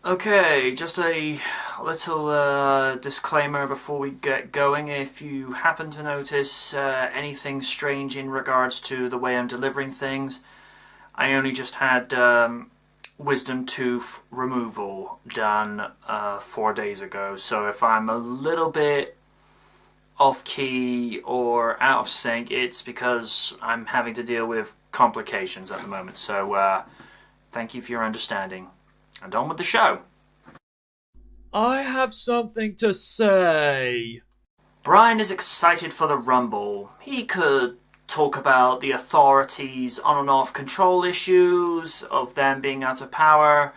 Okay, just a little disclaimer before we get going. If you happen to notice anything strange in regards to the way I'm delivering things, I only just had wisdom tooth removal done 4 days ago. So if I'm a little bit off key or out of sync, it's because I'm having to deal with complications at the moment. So thank you for your understanding. And on with the show. I have something to say. Brian is excited for the Rumble. He could talk about the authorities' on and off control issues, of them being out of power,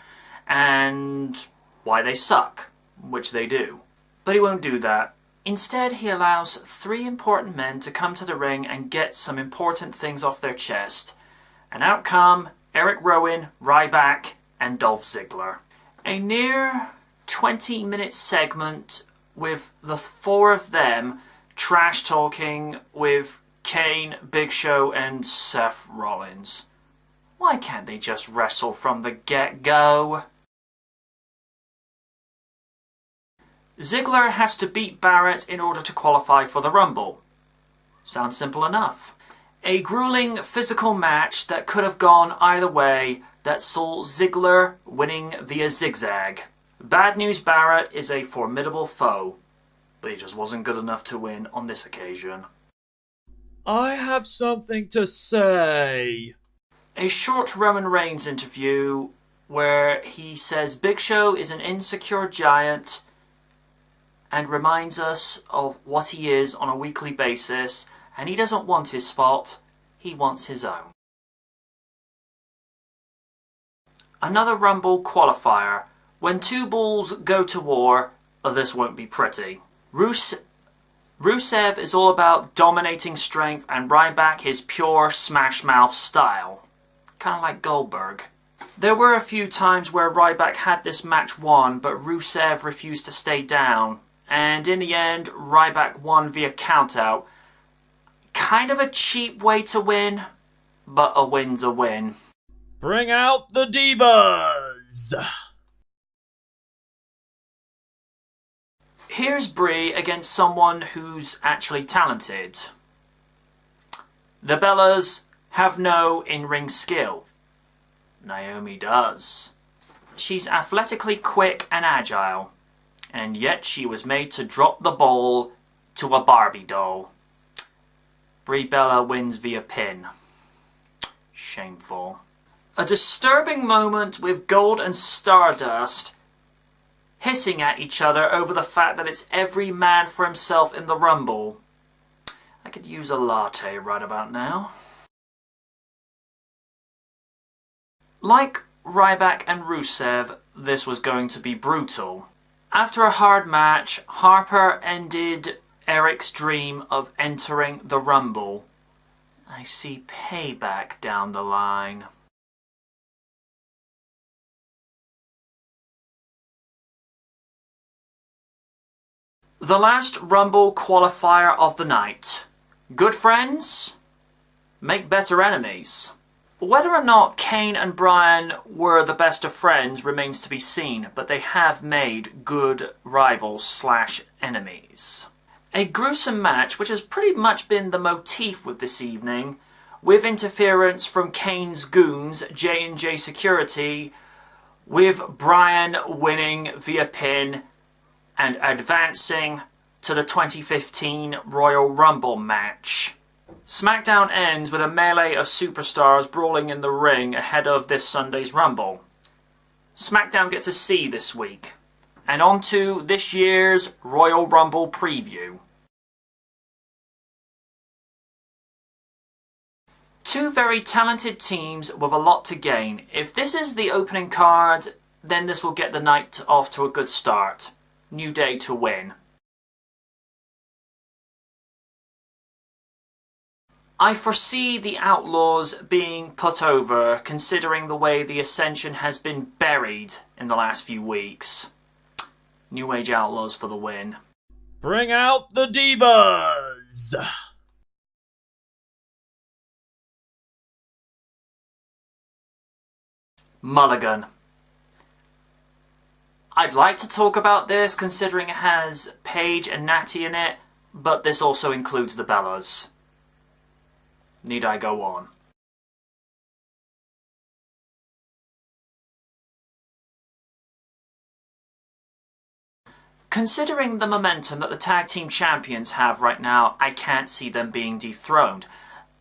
and why they suck, which they do. But he won't do that. Instead, he allows 3 important men to come to the ring and get some important things off their chest. And out come Eric Rowan, Ryback, and Dolph Ziggler. A near 20-minute segment with the 4 of them trash talking with Kane, Big Show, and Seth Rollins. Why can't they just wrestle from the get-go? Ziggler has to beat Barrett in order to qualify for the Rumble. Sounds simple enough. A grueling physical match that could have gone either way that saw Ziggler winning via zigzag. Bad News Barrett is a formidable foe, but he just wasn't good enough to win on this occasion. I have something to say. A short Roman Reigns interview where he says Big Show is an insecure giant and reminds us of what he is on a weekly basis, and he doesn't want his spot, he wants his own. Another Rumble qualifier. When 2 bulls go to war, this won't be pretty. Rusev is all about dominating strength, and Ryback is pure smash mouth style. Kind of like Goldberg. There were a few times where Ryback had this match won, but Rusev refused to stay down. And in the end, Ryback won via countout. Kind of a cheap way to win, but a win's a win. Bring out the divas. Here's Brie against someone who's actually talented. The Bellas have no in-ring skill. Naomi does. She's athletically quick and agile, and yet she was made to drop the ball to a Barbie doll. Brie Bella wins via pin. Shameful. A disturbing moment with Gold and Stardust hissing at each other over the fact that it's every man for himself in the Rumble. I could use a latte right about now. Like Ryback and Rusev, this was going to be brutal. After a hard match, Harper ended Eric's dream of entering the Rumble. I see payback down the line. The last Rumble qualifier of the night. Good friends make better enemies. Whether or not Kane and Bryan were the best of friends remains to be seen, but they have made good rivals / enemies. A gruesome match which has pretty much been the motif with this evening, with interference from Kane's goons, J&J Security, with Bryan winning via pin and advancing to the 2015 Royal Rumble match. SmackDown ends with a melee of superstars brawling in the ring ahead of this Sunday's Rumble. SmackDown gets a C this week. And on to this year's Royal Rumble preview. 2 very talented teams with a lot to gain. If this is the opening card, then this will get the night off to a good start. New Day to win. I foresee the Outlaws being put over, considering the way the Ascension has been buried in the last few weeks. New Age Outlaws for the win. Bring out the divas. Mulligan. I'd like to talk about this considering it has Paige and Natty in it, but this also includes the Bellas. Need I go on? Considering the momentum that the tag team champions have right now, I can't see them being dethroned.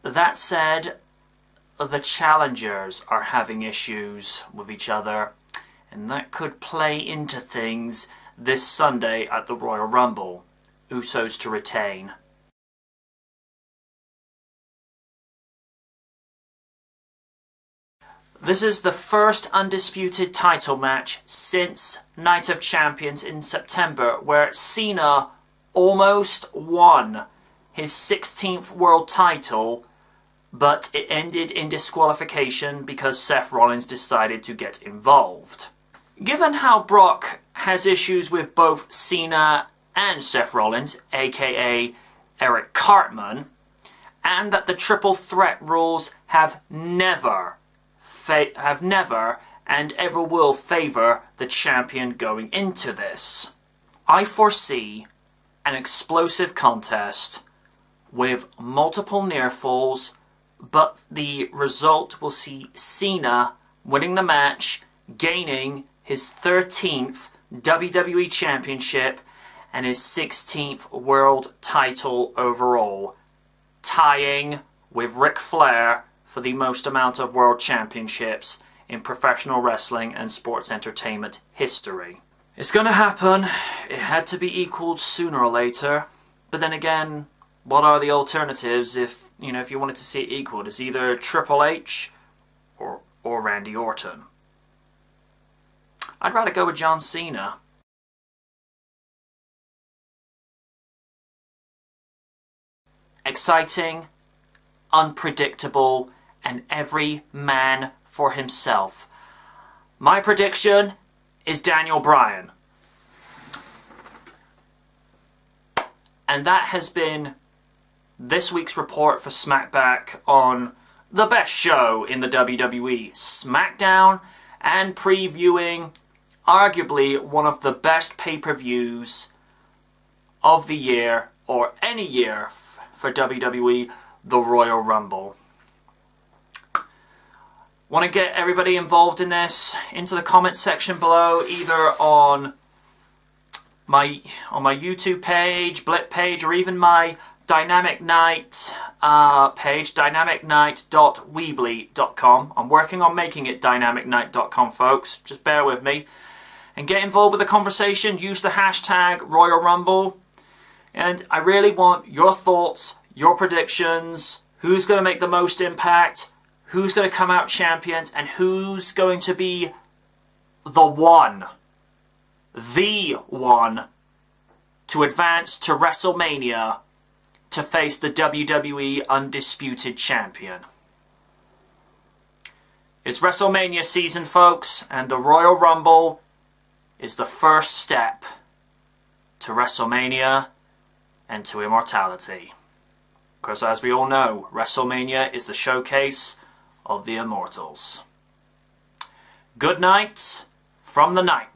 That said, the challengers are having issues with each other, and that could play into things this Sunday at the Royal Rumble. Usos to retain. This is the first undisputed title match since Night of Champions in September, where Cena almost won his 16th world title, but it ended in disqualification because Seth Rollins decided to get involved. Given how Brock has issues with both Cena and Seth Rollins, aka Eric Cartman, and that the triple threat rules have never and ever will favour the champion going into this, I foresee an explosive contest with multiple near falls, but the result will see Cena winning the match, gaining his 13th WWE Championship and his 16th world title overall, tying with Ric Flair for the most amount of world championships in professional wrestling and sports entertainment history. It's going to happen. It had to be equaled sooner or later. But then again, what are the alternatives if you wanted to see it equaled? It's either Triple H or Randy Orton. I'd rather go with John Cena. Exciting, unpredictable, and every man for himself. My prediction is Daniel Bryan. And that has been this week's report for SmackBack on the best show in the WWE, SmackDown, and previewing arguably one of the best pay-per-views of the year, or any year for WWE, the Royal Rumble. Want to get everybody involved in this into the comments section below, either on my YouTube page, Blip page, or even my Dynamic Night page, dynamicnight.weebly.com. I'm working on making it dynamicnight.com, folks. Just bear with me. And get involved with the conversation. Use the hashtag Royal Rumble. And I really want your thoughts, your predictions, who's going to make the most impact, who's going to come out champion, and who's going to be the one to advance to WrestleMania to face the WWE Undisputed Champion. It's WrestleMania season, folks, and the Royal Rumble is the first step to WrestleMania and to immortality. Because as we all know, WrestleMania is the showcase of the Immortals. Good night from the night.